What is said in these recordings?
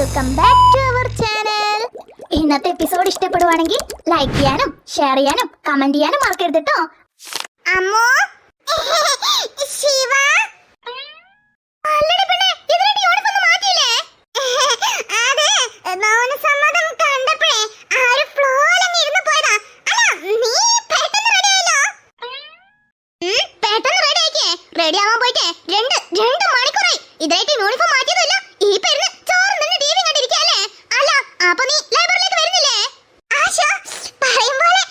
Welcome back to our channel. ഇന്നത്തെ episode ഇഷ്ടപ്പെടുവാണെങ്കിൽ like ചെയ്യാനും ഷെയർ ചെയ്യാനും കമന്റ് ചെയ്യാനും മറക്കരുത് കേട്ടോ. അമ്മോ ശിവ അല്ലടി പെണ്ണേ, ഇതിന്റെ യൂണിഫോം മാറ്റിയില്ലേ? അതെ, മൗനസമ്മതം കണ്ടപ്പോഴേ ആ ഒരു ഫ്ലോയിൽ ഇരുന്ന് പോയതാ. അല്ല, നീ പെട്ടെന്ന് റെഡി ആയല്ലോ. പെട്ടെന്ന് റെഡി ആയിക്കേ. റെഡി ആവാൻ പോയിട്ടേ രണ്ട് മണിക്കൂറായി. ഇതായിട്ട് യൂണിഫോം മാറ്റിയതില്ല. ഈ പേരിന് ചോറ് നിന്ന് ടിവി കണ്ടിരിക്കല്ലേ? അല്ല, അപ്പൊ നീ ലൈബ്രറിയിലേക്ക് വരുന്നില്ലേ? ആശ പറയും പോലെ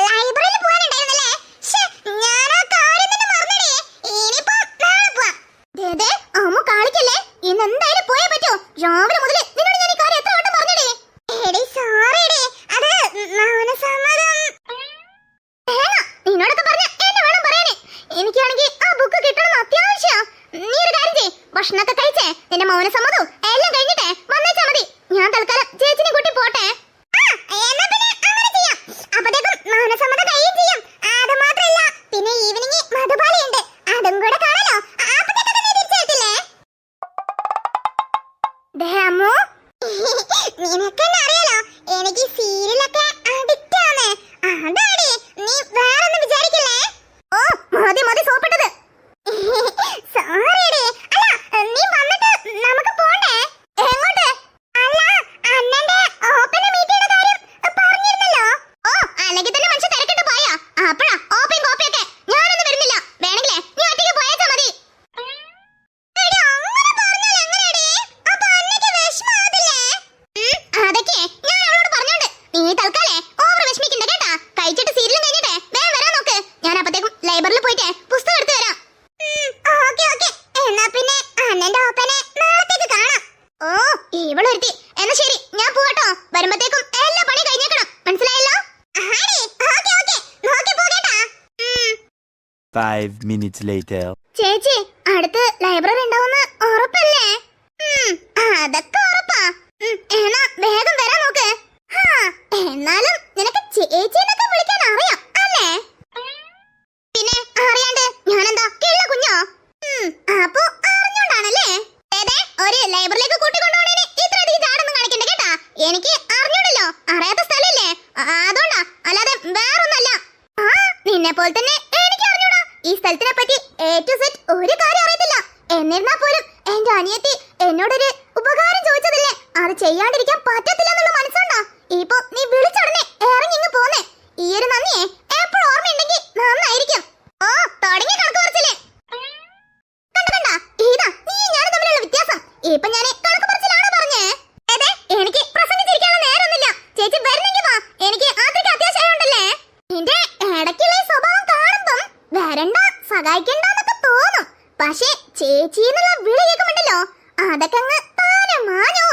ലൈബ്രറിയിൽ പോകാനുണ്ടായിരുന്നല്ലേ? ഞാൻ ആ കാര്യം തന്നെ മറന്നടി. ഇനിയിപ്പോ നാളെ പോവാം. ദേ അമ്മ കാണിക്കല്ലേ, ഇന്ന് എന്തായാലും പോയേ പറ്റൂ. രാവിലെ മുതൽ നിന്നോട് ഞാൻ ഈ കാര്യം എത്ര വട്ടം പറഞ്ഞടി? എടി സോറി ഡി, അത് മൗനസമ്മതം. നിന്നോടൊക്കെ പറഞ്ഞ എന്നെ വേണം പറയാനേ. എനിക്കാണെങ്കിൽ ആ ബുക്ക് കിട്ടണം അത്യാവശ്യം. നീ ഒരു കാര്യം ചെയ്യ്, ഭക്ഷണമൊക്കെ കഴിച്ചേ നിന്റെ മൗനസമ്മതവും എല്ലാം കഴിഞ്ഞിട്ടേ വന്നേച്ചാ മതി. ഞാൻ തൽക്കാലം ചേച്ചിനെ കൂട്ടി പോട്ടെ. അപ്പത്തേക്കും മൗനസമ്മതം കഴിയും ചെയ്യും. അത് മാത്രല്ല, പിന്നെ ഈവനിങ് മധുപാലയുണ്ട്, അതും കൂടെ കാണാലോ. അപ്പത്തേക്കും തന്നെ തിരിച്ചെത്തില്ലേ? അമ്മോ, നിനക്കെന്നെ അറിയാലോ, എനിക്ക് സീരിയലൊക്കെ അഡിക്റ്റ് ആണ്. അതാടി, നീ വേറൊന്നും വിചാരിക്കില്ലേ? ഓ മതി സോപ്പിട്ടത്. സോറിയടി. അല്ല, നീ വന്നിട്ട് നമുക്ക് പോണ്ടേ? എങ്ങോട്ട്? അല്ല, അണ്ണന്റെ ഓപ്പനെ മീറ്റ് ചെയ്യുന്ന കാര്യം പറഞ്ഞിരുന്നല്ലോ. ഓ, അല്ലെങ്കിൽ തന്നെ മനുഷ്യ തിരക്കിട്ട് പോയാ. അപ്പഴാ ഓപ്പയും കോപ്പയൊക്കെ. ഞാനൊന്നും വരുന്നില്ല. വേണമെങ്കിലേ നീ ഒറ്റയ്ക്ക് പോയേച്ചാ മതി. എടി, അങ്ങനെ പറഞ്ഞാൽ എങ്ങനെയാടി? അപ്പൊ അന്നയ്ക്ക് വിഷമാവത്തില്ലേ? അതൊക്കെ ഞാൻ അവളോട് പറഞ്ഞോണ്ട്. നീ തൽക്കാലേ ഓവർ വിഷമിക്കണ്ട കേട്ടാ. കഴിച്ചിട്ട് സീരിയലും കഴിഞ്ഞിട്ടേ വേഗം വരാൻ നോക്ക്. ഞാൻ അപ്പത്തേക്കും ലൈബ്രറിയിൽ പോയിട്ടേ പുസ്തകം എടുത്തു വരാം. ഓക്കേ. എന്നാ പിന്നെ അണ്ണന്റെ ഓപ്പനെ നാളത്തേക്ക് കാണാം. ഓ, ഇവളൊരുത്തി. എന്നാ ശരി, ഞാൻ പോവാട്ടോ. വരുമ്പത്തേക്കും എല്ലാ പണി കഴിഞ്ഞേക്കണം, മനസ്സിലായല്ലോ? ഓക്കേ. നോക്കി പോകേട്ടാ. 5 minutes later. ചേച്ചി, അടുത്ത് ലൈബ്രറി ഉണ്ടാവുന്ന ഉറപ്പല്ലേ? അതൊക്കെ ഉറപ്പാ. എന്നാ വേഗം വരാൻ നോക്ക്. എന്നാലും നിനക്ക് ചേച്ചിന്നൊക്കെ വിളിക്കാൻ അറിയാം അല്ലേ? പിന്നെ അറിയാണ്ട് ഞാനെന്താ കിള്ള കുഞ്ഞോ? അപ്പൊ അറിഞ്ഞോണ്ടാണല്ലേ? ഒരു ലൈബ്രറിയിലേക്ക് കൂട്ടിക്കൊണ്ടുപോണേന് ഇത്രയധികം ചാടൊന്നും കാണിക്കണ്ട കേട്ടാ. എനിക്ക് അറിഞ്ഞോണ്ടല്ലോ, അറിയാത്ത സ്ഥലല്ലേ, അതുകൊണ്ടാ, അല്ലാതെ വേറൊന്നല്ല. നിന്നെ പോലെ തന്നെ എനിക്ക് അറിഞ്ഞൂടാ ഈ സ്ഥലത്തിനെ പറ്റി A to Z ഒരു കാര്യം അറിയത്തില്ല. എന്നിരുന്നാ പോലും എന്റെ അനിയത്തി എന്നോടൊരു ഉപകാരം ചോദിച്ചതല്ലേ, അത് ചെയ്യാണ്ടിരിക്കാൻ പറ്റത്തില്ല എന്നുള്ള മനസ്സുണ്ടോ? ഇപ്പൊ നീ വിളിച്ചുടനെ ഇറങ്ങിങ്ങ് പോന്നേ. ഈ ഒരു നന്ദിയെ എപ്പോഴും ഓർമ്മയുണ്ടെങ്കിൽ നന്നായിരിക്കും. ഓ, തുടങ്ങി കണക്ക് പറച്ചില്ലേ? കണ്ട ഇതാ നീ ഞാനും തമ്മിലുള്ള വ്യത്യാസം. ഇപ്പൊ ഞാൻ കണക്ക് പറച്ചിലാണോ പറഞ്ഞേ? അതെ, എനിക്ക് പ്രസംഗിച്ചിരിക്കാനുള്ള നേരമൊന്നുമില്ല. ചേച്ചി വരുന്നെങ്കിൽ വാ, എനിക്ക് അത്രയ്ക്ക് അത്യാവശ്യമുണ്ടല്ലേ. നിന്റെ ഇടയ്ക്കുള്ള ഈ സ്വഭാവം കാണുമ്പം വരണ്ട സഹായിക്കണ്ടെന്നൊക്കെ തോന്നും. പക്ഷേ ചേച്ചി എന്നുള്ള വിളി കേൾക്കുമ്പോണ്ടല്ലോ, അതൊക്കെ അങ്ങ് താനെ മാഞ്ഞു.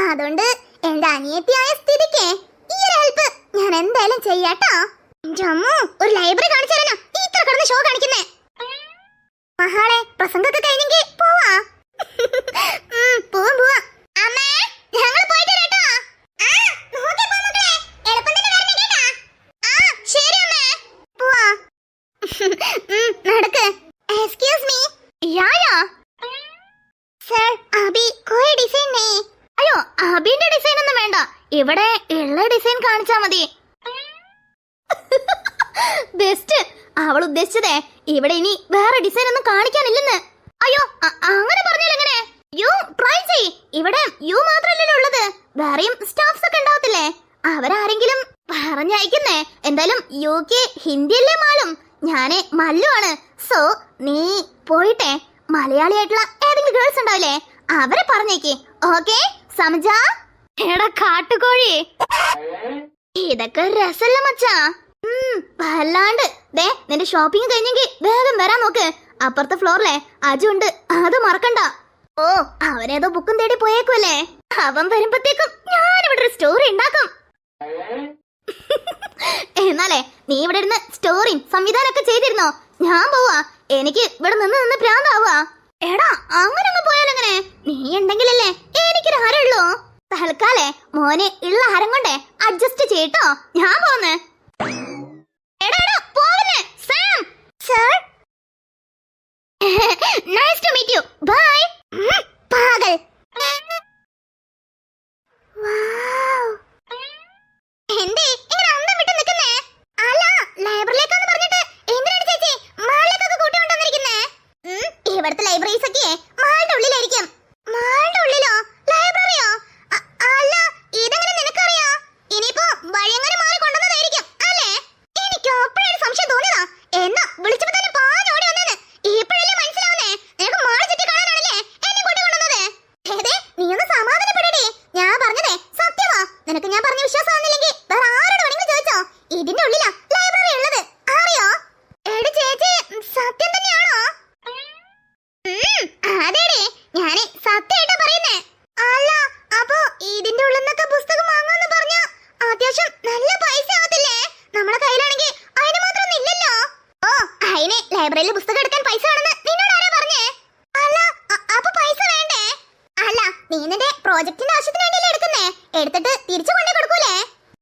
അതുകൊണ്ട് എന്റെ അനിയത്തിയായ സ്ഥിതിക്ക് ഈ ഒരു ഹെൽപ്പ് ഞാൻ എന്തായാലും ചെയ്യാട്ടോ. എന്റെ അമ്മോ, ഒരു ലൈബ്രറി കാണിച്ചു തരാനാ ഇത്ര കിടന്ന് ഷോ കാണിക്കുന്നേ. മഹാളെ, പ്രസംഗമൊക്കെ കഴിഞ്ഞെങ്കിൽ പോവാ. പോവാ. അമ്മേ, ഞങ്ങൾ പോയിട്ട് വരാട്ടോ. ശരി അമ്മേ, പോവാ. നടക്ക്. Excuse me. Yeah sir, Abi Koya design നേ? അയ്യോ, അബിന്റെ ഡിസൈൻ ഒന്നും വേണ്ട, ഇവിടെ ഉള്ള ഡിസൈൻ കാണിച്ചാ മതി. ബെസ്റ്റ്. അവൾ ഉദ്ദേശിച്ചതേ ഇവിടെ ഇനി വേറെ ഡിസൈൻ ഒന്നും കാണിക്കാനില്ലെന്ന്. അയ്യോ, അങ്ങനെ പറഞ്ഞാൽ എങ്ങനെ? യു ട്രൈ ചെയ്. ഇവിടെ യു മാത്രല്ലല്ലോ ഉള്ളത്, വേറെയും സ്റ്റാഫ്സ് ഒക്കെ ഉണ്ടാവത്തില്ലേ? അവരാരെങ്കിലും പറഞ്ഞയക്കുന്നേ. എന്തായാലും UK ഹിന്ദിയല്ലേ മാളും, ഞാന് മല്ലു ആണ്. സോ നീ പോയിട്ടെ മലയാളിയായിട്ടുള്ള ഏതെങ്കിലും ഗേൾസ് ഉണ്ടാവില്ലേ, അവരെ പറഞ്ഞേക്ക്. ഓക്കെ സമജാ? എടാ കാട്ടുകോഴി, ഇതൊക്കെ രസല്ല മച്ചാ. വല്ലാണ്ട്. ദേ, നിന്റെ ഷോപ്പിംഗ് കഴിഞ്ഞെങ്കിൽ വേഗം വരാൻ നോക്ക്. അപ്പുറത്തെ ഫ്ലോറിലെ അജു ഉണ്ട്, അത് മറക്കണ്ട. ഓ, അവനേതോ ബുക്കും തേടി പോയേക്കുമല്ലേ. അവൻ വരുമ്പത്തേക്കും ഞാനിവിടെ ഒരു സ്റ്റോറി ഉണ്ടാക്കും. എന്നാലേ നീ ഇവിടെ ഇരുന്ന് സ്റ്റോറിയും സംവിധാനമൊക്കെ ചെയ്തിരുന്നോ? ഞാൻ പോവാ, എനിക്ക് ഇവിടെ നിന്ന് ഭ്രാന്താവാ. എടാ, അങ്ങനെ അങ്ങ് പോയാലെങ്ങനെ? നീ ഉണ്ടെങ്കിലല്ലേ എനിക്കൊരു ഹരമുള്ളൂ. തൽക്കാലേ മോനെ ഉള്ള ഹരം കൊണ്ടേ അഡ്ജസ്റ്റ് ചെയ്യട്ടോ. ഞാൻ പോന്നേ. എടാ പോവല്ലേ Sam? Sir, nice to meet you. Bye. പാഗൽ. നീ നിന്റെ പ്രോജക്റ്റിന്റെ ആവശ്യത്തിന് വേണ്ടിയല്ലേ എടുക്കുന്നേ? എടുത്തിട്ട് തിരിച്ചു കൊണ്ടേ കൊടുക്കൂലേ?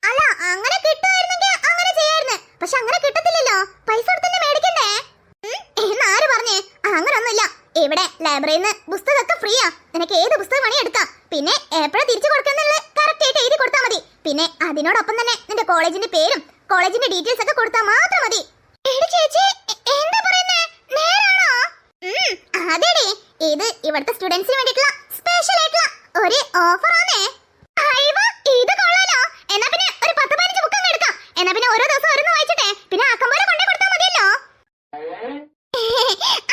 അല്ല, അങ്ങനെ കിട്ടുമായിരുന്നെങ്കിൽ അങ്ങനെ ചെയ്യായിരുന്നു. പക്ഷെ അങ്ങനെ കിട്ടത്തില്ലല്ലോ, പൈസ കൊടുത്തന്നെ മേടിക്കണ്ടേ. എന്നാര് പറഞ്ഞേ? അങ്ങനൊന്നുമില്ല. ഇവിടെ ലൈബ്രറിന്ന് പുസ്തകമൊക്കെ ഫ്രീയാ. നിനക്ക് ഏത് പുസ്തകം വേണേ എടുക്കാം. പിന്നെ എപ്പോഴാ തിരിച്ചു കൊടുക്കുന്നുള്ളത് കറക്റ്റ് ആയിട്ട് എഴുതി കൊടുത്താൽ മതി. പിന്നെ അതിനോടൊപ്പം തന്നെ നിന്റെ കോളേജിന്റെ പേരും കോളേജിന്റെ ഡീറ്റെയിൽസ് ഒക്കെ കൊടുത്താൽ മാത്രം മതി. ചേച്ചി എന്താ പറയുന്നേ? നേരാണോ? അതെടി, ഇത് ഇവിടുത്തെ സ്റ്റുഡൻസിന് വേണ്ടിയിട്ടുള്ള സ്പെഷ്യൽ ആയിട്ടുള്ള ഒരു ഓഫർ ആണേ. ഇത് കൊള്ളാലോ. എന്നാ പിന്നെ ഒരു 10-15 ബുക്ക് അങ്ങ് എടുക്കാം. എന്നാ പിന്നെ ഓരോ ദിവസം ഓരോന്ന് വായിച്ചിട്ടെ പിന്നെ ആക്കം പോലെ കൊണ്ടേ കൊടുത്താൽ മതിയല്ലോ.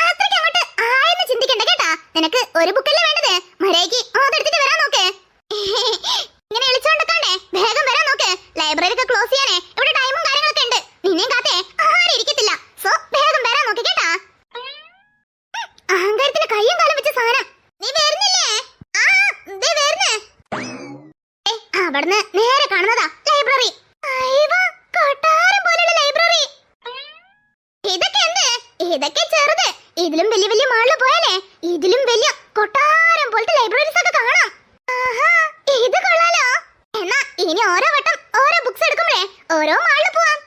അത്രയ്ക്ക് അങ്ങോട്ട് ആയെന്ന് ചിന്തിക്കണ്ട കേട്ടാ. നിനക്ക് ഒരു ബുക്കല്ലേ വേണ്ടത്? മര്യാദയ്ക്ക് അതെടുത്തിട്ട് വരാൻ നോക്ക്. ഇങ്ങനെ വിളിച്ചോണ്ടേ വേഗം വരാൻ നോക്ക്. ലൈബ്രറി ഒക്കെ ക്ലോസ് ചെയ്യാനേ ഇവിടെ ടൈമും കാര്യങ്ങളൊക്കെ ഉണ്ട്. നിന്നെയും കാത്തേ ആരും ഇരിക്കത്തില്ല. സോ വേഗം വരാൻ നോക്ക് കേട്ടാ. അഹങ്കാരത്തിന് കയ്യും കാലം വെച്ച സാധനം. നീ വരുന്നില്ലേ? ദേ വരുന്നേ. അവിടുന്ന് നേരെ കാണുന്നതാ ലൈബ്രറി. കൊട്ടാരം പോലുള്ള ലൈബ്രറി. ഇതൊക്കെ എന്ത്? ഇതൊക്കെ ചെറുത്. ഇതിലും വലിയ വലിയ മാളില് പോയാലേ ഇതിലും വലിയ കൊട്ടാരം പോലത്തെ ലൈബ്രറീസ് ഒക്കെ കാണാം. ഇത് കൊള്ളാലോ. എന്നാ ഇനി ഓരോ വട്ടം ഓരോ ബുക്സ് എടുക്കുമ്പോഴേ ഓരോ മാളില് പോവാം.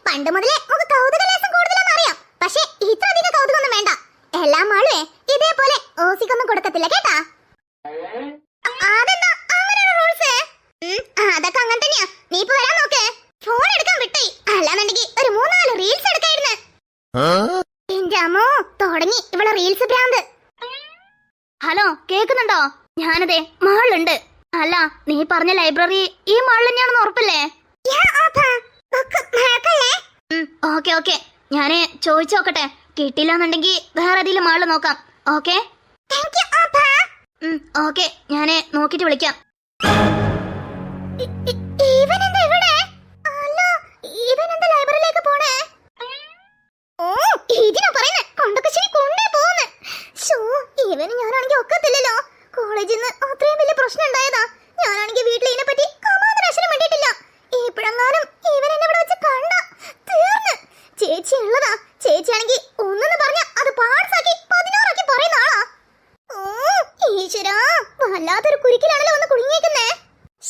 പണ്ട് മുതലേ നമുക്ക് കൗതുക ലേശം കൂടുതലെന്ന് അറിയാം. പക്ഷെ ഇത്ര അധികം കൗതുകൊന്നും വേണ്ട. എല്ലാ മാളുവേ ഇതേപോലെ ഓസിക്കൊന്നും കൊടുക്കത്തില്ല കേട്ടാ. അതെന്താ അങ്ങനെ റൂൾസ്? അതൊക്കെ അങ്ങനെ തന്നെയാ. നീ ഇപ്പൊ വരാൻ നോക്ക്. ഫോൺ എടുക്കാൻ വിട്ടോയി. അല്ലാന്നുണ്ടെങ്കിൽ ഒരു 3-4 റീൽസ് എടുക്കായിരുന്നു. എന്റെ അമ്മോ, തുടങ്ങി ഇവളെ റീൽസ് ഭ്രാന്ത്. ഹലോ, കേക്കുന്നുണ്ടോ? ഞാനതേ മാളിലുണ്ട്. അല്ല, നീ പറഞ്ഞ ലൈബ്രറി ഈ മാളിൽ തന്നെയാണെന്ന് ഉറപ്പല്ലേ? ഓക്കെ ഓക്കെ, ഞാന് ചോദിച്ചു നോക്കട്ടെ. കിട്ടിയില്ലാന്നുണ്ടെങ്കിൽ വേറെ ഏതെങ്കിലും മാളിൽ നോക്കാം. ഓക്കെ ഓക്കെ, ഞാന് നോക്കിട്ട് വിളിക്കാം. ലൈബ്രറിയിലേക്ക് പോണേ? ഓ, ഇതിനാ പറയുന്നേ കൊണ്ടക്കശ്ശേരി കൊണ്ടേ പോകുന്നു. ഇവന് ഞാനാണെങ്കിൽ ഒക്കത്തില്ലല്ലോ. കോളേജിൽ നിന്ന് അത്രയും വലിയ പ്രശ്നം ഉണ്ടായതാ. ഞാനാണെങ്കിൽ വീട്ടിൽ ഇതിനെപ്പറ്റി കമാതരാശനം വേണ്ടിയിട്ടില്ല. ഇപ്പോഴെങ്ങാനും ഇവൻ എന്നെ ഇവിടെ വെച്ച് കണ്ട തീർന്ന്. ചേച്ചി ഉള്ളതാ. ചേച്ചിയാണെങ്കിൽ ഒന്നെന്ന് പറഞ്ഞ അത് പാഴ്സാക്കി 16 പറയുന്ന ആളാ. ഓ ഈശ്വരാ, വല്ലാത്തൊരു കുരുക്കിലാണല്ലോ ഒന്ന് കുടുങ്ങിയേക്കുന്നേ.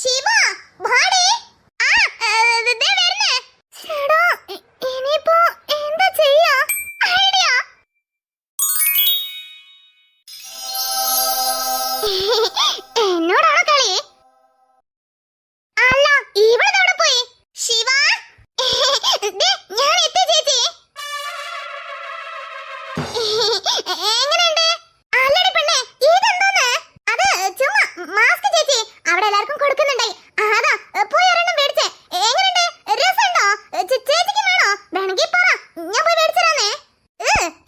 ശിവ ഭാടി, ഇനിയിപ്പോ എന്താ ചെയ്യാ? ഐഡിയ. എന്നോടാണോ കളി? അല്ല, ഇവിടെ എവിടെ പോയി? ശിവ, ഞാൻ എത്തി ചേച്ചി. എങ്ങനെയുണ്ട്? അല്ലടി പെണ്ണേ, ഇതെന്തോന്ന്? അത് ചുമ്മാ മാസ്ക് ചേച്ചി. അവിടെ എല്ലാവർക്കും കൊടുക്കുന്നുണ്ടായി. അതാ പോയി ഒരെണ്ണം മേടിച്ചേ. എങ്ങനെയുണ്ട്? രസമുണ്ടോ? ചേച്ചിക്ക് വേണോ? വേണമെങ്കിൽ പറ, ഞാൻ പോയി മേടിച്ചരാന്നേ.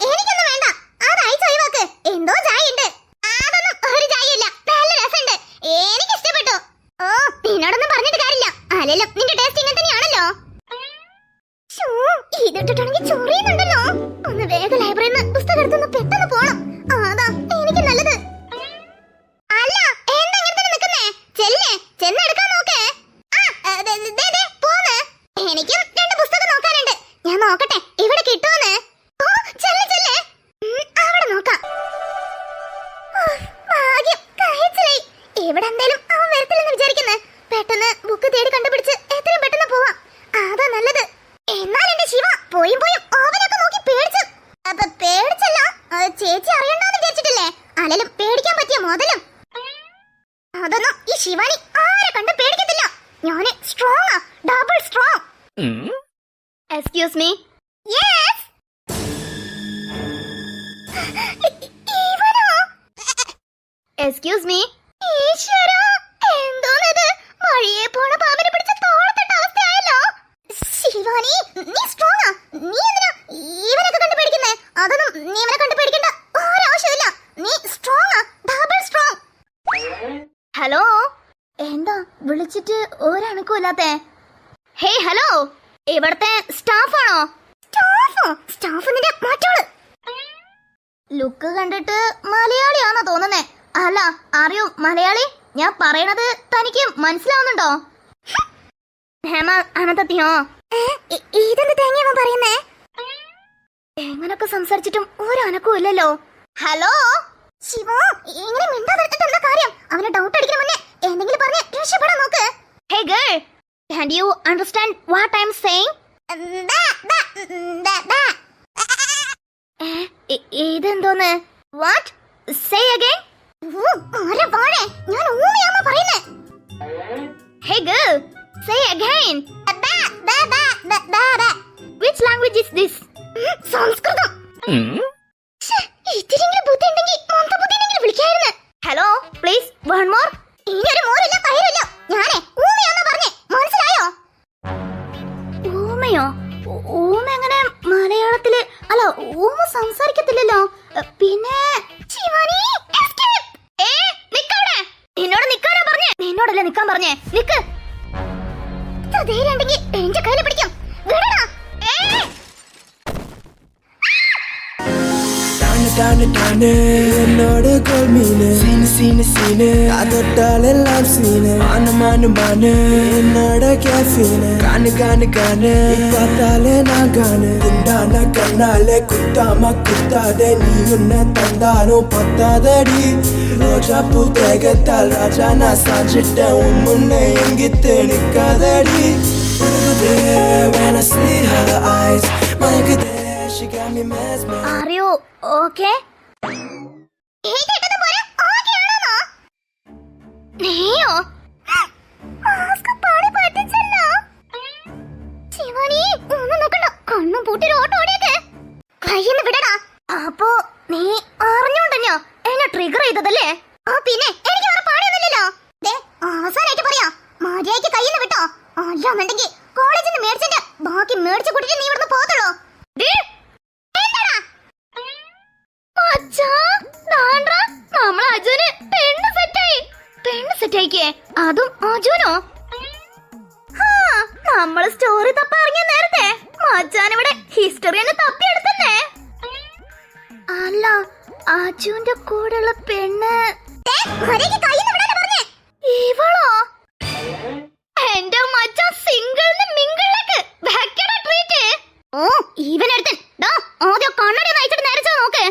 എനിക്കൊന്നും വേണ്ട. അത് അയച്ച് ഒഴിവാക്ക്. എന്തോ ചായ ഉണ്ട്. അതൊന്നും ഒരു ചായയില്ല. നല്ല രസമുണ്ട്. എനിക്ക് ഇഷ്ടപ്പെട്ടു. ഓ, നിന്നോടൊന്നും പറഞ്ഞിട്ട് കാര്യമില്ല. അല്ലല്ലോ, നിന്റെ ടേസ്റ്റ് ഇങ്ങനെ തന്നെയാണല്ലോ. ഇതിട്ടിട്ടാണെങ്കിൽ ചൊറിയുന്നുണ്ടല്ലോ. ഒന്ന് വേഗം ലൈബ്രറിയിൽ നിന്ന് പുസ്തകം എടുത്തൊന്ന് പെട്ടെന്ന് പോണം. അതാ എനിക്ക് നല്ലത്. അല്ല, എന്താ ഇങ്ങനെ തന്നെ നിൽക്കുന്നേ? ചെല്ലേ, ചെന്നെടുക്കാൻ നോക്കേ. പോന്ന്. എനിക്കും 2 പുസ്തകം നോക്കാനുണ്ട്. ഞാൻ നോക്കട്ടെ ഇവിടെ കിട്ടുമെന്ന്. ഓ, ചെല്ലേ. അവിടെ നോക്കാം. ഭാഗ്യം, കഴിച്ചിലായി. ഇവിടെ എന്തായാലും അവൻ വരത്തില്ലെന്ന് വിചാരിക്കുന്നു. പെട്ടെന്ന് ബുക്ക് തേടി കണ്ടുപിടിച്ച് എത്രയും പെട്ടെന്ന് പോവാം. അതാ നല്ലത്. എന്നാൽ എന്റെ ശിവ പോയും അവനൊക്കെ നോക്കി പേടിച്ചു. അപ്പൊ പേടിച്ചല്ല, ചേച്ചി അറിയണ്ടെന്ന് വിചാരിച്ചിട്ടില്ലേ? അല്ലെങ്കിലും പേടിക്കാൻ പറ്റിയ മുതലും. അതൊന്നും ഈ ശിവാനി ആരെ കണ്ടും പേടിക്കത്തില്ല. ഞാന് strong, double strong. Excuse me. Yes. ഇവനോ? Excuse me. ഈശ്വരാ, എന്തോന്നത്? വഴിയെ പോണ പാമ്പിനെ പിടിച്ച തോളത്തിട്ട അവസ്ഥയായല്ലോ. ശിവാനി, നീ സ്ട്രോങ്ങാ. നീ എന്തിനാ ഇവനൊക്കെ കണ്ടു പേടിക്കുന്നേ? അതൊന്നും നീ ഇവനെ കണ്ടു പേടിക്കണ്ട ഒരാവശ്യമില്ല. നീ സ്ട്രോങ്ങാ, ഡബിൾ സ്ട്രോങ്. ഹലോ, എന്താ വിളിച്ചിട്ട് ഒരണക്കും ഇല്ലാത്തേ? ഹേ ഹലോ, ഇവിടത്തെ സ്റ്റാഫാണോ? സ്റ്റാഫ് നിന്റെ മറ്റോള്. ലുക്ക് കണ്ടിട്ട് മലയാളിയാണോ തോന്നുന്നേ? അല്ല, അറിയോ മലയാളി? ഞാൻ പറയണത് തനിക്ക് മനസ്സിലാവുന്നുണ്ടോ? ഹേമ അനന്തത്തിയോ? ഇതെന്ത് തേങ്ങ പറയുന്നേ? എങ്ങനൊക്കെ സംസാരിച്ചിട്ടും ഒരു അനക്കവും ഇല്ലല്ലോ. ഹലോ, ശിവ, ഇങ്ങനെ മിണ്ടാതിരുന്നിട്ട് എന്താ കാര്യം? അവന് ഡൗട്ട് അടിക്കുന്ന മുന്നേ എന്തെങ്കിലും പറഞ്ഞ് രക്ഷപ്പെടാൻ നോക്ക്. Hey girl, can you understand what I'm saying? ഇതെന്തോന്ന്? What? Say again. ഞാൻ ഊമയാമ പറയുന്നേ. Hey girl, say again. Which language is this? സംസ്കൃതം. ഇത്തിരിയെങ്കിലും ബുദ്ധി ഉണ്ടെങ്കിൽ മന്ദബുദ്ധിയെങ്കിലും വിളിക്കായിരുന്നു. Hello, please, one more. ഇനിയൊരു മോരില്ല പയറില്ല. ഞാനേ ഊമയാന്ന് പറഞ്ഞേ, മനസ്സിലായോ? ഊമയോ? ഊമ എങ്ങനെ മലയാളത്തില്? അല്ല, ഊമ സംസാരിക്കത്തില്ലല്ലോ. പിന്നെ ശിവാനി, escape. നിക്കവിടെ. നിന്നോട് നിക്കാനാ പറഞ്ഞേ. നിന്നോടല്ലേ നിക്കാൻ പറഞ്ഞേ. നിക്ക്. ധൈര്യം ഉണ്ടെങ്കിൽ എന്റെ കയ്യിൽ പിടിക്കാം. വിടടാ. എന്നോട് കൊൽമീന് സീന് അതൊട്ടാലെല്ലാം സീന് മാന് എന്നോട് കാഫീന് കാണ് பார்த்தாலே நான் காணு உண்டான கண்ணாலே குத்தாம குத்தாதே நீ உன்னை தந்தாலும் பத்தாதடி ரோஜா பூ தேகத்தால் ராஜா நான் சாஞ்சிட்டேன் உன் முன்ன எங்கிட்டு நிக்காதடி when I see her eyes மயக்குதே she got me mesmerized. Are you okay? നീയോ? ശിവാനി, ഒന്നും നോക്കണ്ട. കണ്ണും പൂട്ടി ഓട്ടോ ഓടിയൊക്കെ കയ്യെന്ന് വിടടാ. അപ്പോ നീ അറിഞ്ഞോണ്ടല്ലോ എന്നെ ട്രിഗർ ചെയ്തതല്ലേ? പിന്നെ എനിക്ക് വേറെ പാടിയൊന്നുമില്ലല്ലോ. അവസാനായിട്ട് പറയാ, മര്യാദയ്ക്ക് കയ്യെന്ന് വിട്ടോ. അല്ലാന്നുണ്ടെങ്കിൽ കോളേജിൽ നിന്ന് മേടിച്ചതിന്റെ ബാക്കി മേടിച്ചു കൂട്ടിട്ട് നീ ഇവിടുന്ന് പോകത്തുള്ളൂ. നമ്മളെ അജുന് പെണ്ണ് സെറ്റായിക്കേ. അതും അജുനോ? നമ്മള് സ്റ്റോറി തപ്പ ഇറങ്ങിയ നേരത്തെ മച്ചാൻ ഇവിടെ ഹിസ്റ്ററിനെ തപ്പിയെടുത്തന്നെ. അല്ല, അജുന്റെ കൂടെയുള്ള പെണ്ണ് ഇവളോ? എന്റെ മച്ചാൻ സിംഗിളിന് മിംഗിളിലേക്ക് വെക്കണ ട്രീറ്റ്. ഓ, ഇവനെടുത്തൻ ആദ്യം കണ്ണടി നയിച്ചിട്ട് നേരിച്ചോ നോക്ക്.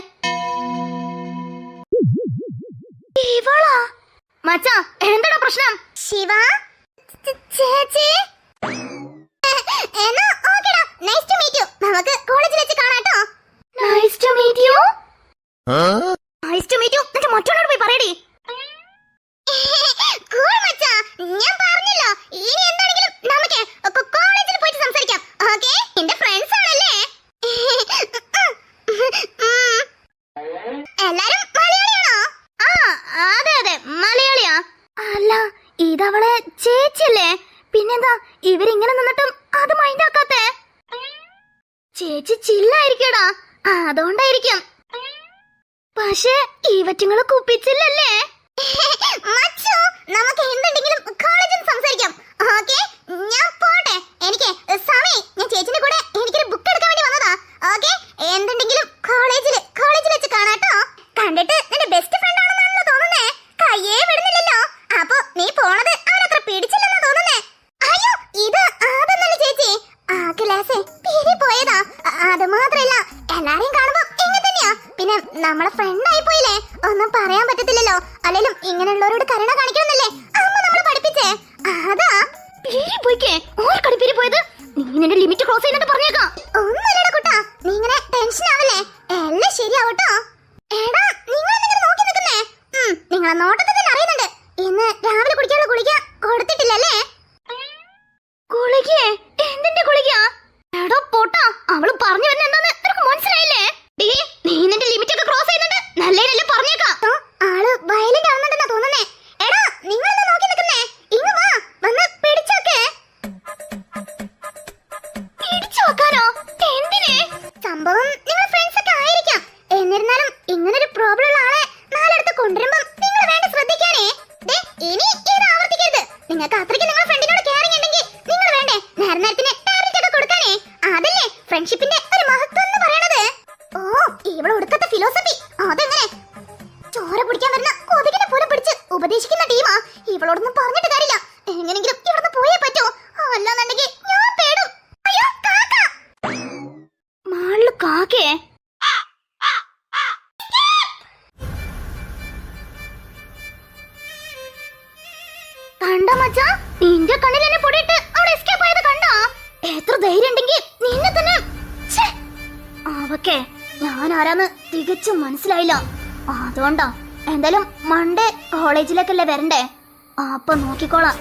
ഇവളാ? മച്ചാ, എന്താ പ്രശ്നം? ശിവ ചേച്ചി, എന്നാ ഓക്കെടാ. Nice to meet you. നമുക്ക് കോളേജിൽ വെച്ച് കാണാട്ടോ. Nice to meet you. Nice to meet you. എന്നിട്ട് മറ്റൊരാളോട് പോയി പറയടി. കൂൾ മച്ചാ, ഞാൻ പറഞ്ഞല്ലോ, ഇനി എന്താണെങ്കിലും നമുക്ക് കോളേജിൽ പോയിട്ട് സംസാരിക്കാം. ഓക്കേ? എന്റെ ഫ്രണ്ട്സ് ആണല്ലേ. എല്ലാരും മലയാളിയാണോ? അതെ, മലയാളിയാ. അല്ല, ഇതവളെ ചേച്ചിയല്ലേ? പിന്നെന്താ ഇവരിങ്ങനെ നിന്നിട്ടും അത് മൈൻഡാക്കാത്തെ? ചേച്ചി ചില്ലായിരിക്കടാ, അതുകൊണ്ടായിരിക്കും. പക്ഷെ ഇവറ്റുങ്ങളെ കുപ്പിച്ചില്ലല്ലേ? മച്ചു, നമുക്ക് എന്തുണ്ടെങ്കിലും കോളേജിൽ സംസാരിക്കാം. ഓക്കേ, ഞാൻ പോട്ടെ. എനിക്ക് സമയം. ഞാൻ ചേച്ചിന്റെ കൂടെ എനിക്കൊരു ബുക്ക് എടുക്കാൻ വേണ്ടി വന്നതാ. ഓക്കേ, എന്തുണ്ടെങ്കിലും കോളേജിൽ വെച്ച് കാണാട്ടോ. കണ്ടിട്ട് നിന്റെ ബെസ്റ്റ് ഫ്രണ്ട് ആണെന്നാണല്ലോ തോന്നുന്നേ. കയ്യേ വിടുന്നില്ലല്ലോ. അപ്പൊ നീ പോണത് അവനത്ര പിടിച്ചില്ലെന്നാ തോന്നുന്നേ. അയ്യോ, ഇത് അതൊന്നല്ല ചേച്ചി. ആ ക്ലാസ് പിരി പോയതാ. അത് മാത്രല്ല, എല്ലാരെയും കാണുമ്പോ എങ്ങനെ തന്നെയാ. പിന്നെ നമ്മളെ ഫ്രണ്ട് ആയി പോയില്ലേ, ഒന്നും പറയാൻ പറ്റത്തില്ലല്ലോ. അല്ലെങ്കിലും ഇങ്ങനെയുള്ളവരോട് കരുണ കാണിക്കണമെന്നല്ലേ അമ്മ നമ്മളെ പഠിപ്പിച്ചേ. അതാ പിരി പോയിക്കേ. ഓർക്കടി പിരി പോയത്? നീ നിന്റെ ലിമിറ്റ് ക്രോസ് ചെയ്യുന്നിട്ട് പറഞ്ഞേക്കാം. ഒന്നുമില്ലടാ കുട്ടാ, നീ ഇങ്ങനെ ടെൻഷൻ ആവല്ലേ. എല്ലാം ശരിയാവട്ടോ. എടാ, നിങ്ങൾ എന്തെങ്കിലും നോക്കി നിൽക്കുന്നേ? നിങ്ങളെ നോട്ടത്തിൽ തന്നെ അറിയുന്നുണ്ട്. ഇന്ന് രാവിലെ കുടിക്കാനുള്ള ഗുളിക കൊടുത്തിട്ടില്ലല്ലേ? ഗുളികയെ? എന്തിന്റെ ഗുളിക? എടോ പോട്ടാ, അവള് പറഞ്ഞു വരുന്ന എന്താന്ന് നിനക്ക് മനസ്സിലായില്ലേ? നീ നിന്റെ ലിമിറ്റ് ഒക്കെ ക്രോസ് ചെയ്യുന്നുണ്ട്. നല്ലതിനല്ലേ പറഞ്ഞേക്കാം. ആള് വയലന്റ് ആവുന്നുണ്ടെന്നാ തോന്നുന്നേ. എടാ, നിങ്ങളെന്താ നോക്കി നിൽക്കുന്നേ? ഇങ്ങ് വാ, വന്ന് പിടിച്ചോക്കെ. പിടിച്ചു വെക്കാനോ? എന്തിനെ? സംഭവം നിങ്ങൾ ഫ്രണ്ട്സ് ഒക്കെ ആയിരിക്കാം. എന്നിരുന്നാലും ഇങ്ങനൊരു പ്രോബ്ലം ഉള്ള ആളെ നാലെടുത്ത് കൊണ്ടുവരുമ്പം നിങ്ങൾ വേണ്ട ശ്രദ്ധിക്കാനേ. ഇനി ഇത് ആവർത്തിക്കരുത്. നിങ്ങൾക്ക് അത്രയ്ക്ക് നിങ്ങളുടെ ഫ്രണ്ടിനോട് കെയറിംഗ് ഉണ്ടെങ്കിൽ നിങ്ങൾ വേണ്ടേ നേരത്തിന് ടാബ്ലറ്റ് ഒക്കെ കൊടുക്കാനേ. അതല്ലേ ഫ്രണ്ട്ഷിപ്പിന്റെ ഒരു മഹത്വം എന്ന് പറയണത്. ഓ, ഇവിടെ ഒടുക്കത്തെ ഫിലോസഫി. അതെങ്ങനെ? ചോര പിടിക്കാൻ വരുന്ന കൊതുകിനെ പോലും പിടിച്ച് ഉപദേശിക്കുന്ന ടീമാ. ഇവളോടൊന്നും പറഞ്ഞിട്ട് കാര്യമില്ല. എങ്ങനെങ്കിലും ഇവിടുന്ന് പോയേ പറ്റൂ. അല്ലാന്നുണ്ടെങ്കിൽ ഞാൻ പേടും. അയ്യോ, കാക്ക. മാളില് കാക്കേ? കണ്ടാ മച്ചാ, നിന്റെ കണ്ണിൽ എന്നെ പൊടിയിട്ട് അവൾ എസ്കേപ്പ് ആയത് കണ്ടാ? എത്ര ധൈര്യം ഉണ്ടെങ്കിൽ നിന്നെ തന്നെ. ഛേ, അവക്കേ ഞാൻ ആരാന്ന് തികച്ചും മനസ്സിലായില്ല. അതുകൊണ്ടാ. എന്തായാലും മൺഡേ കോളേജിലേക്കല്ലേ വരണ്ടേ, അപ്പൊ നോക്കിക്കോളാം.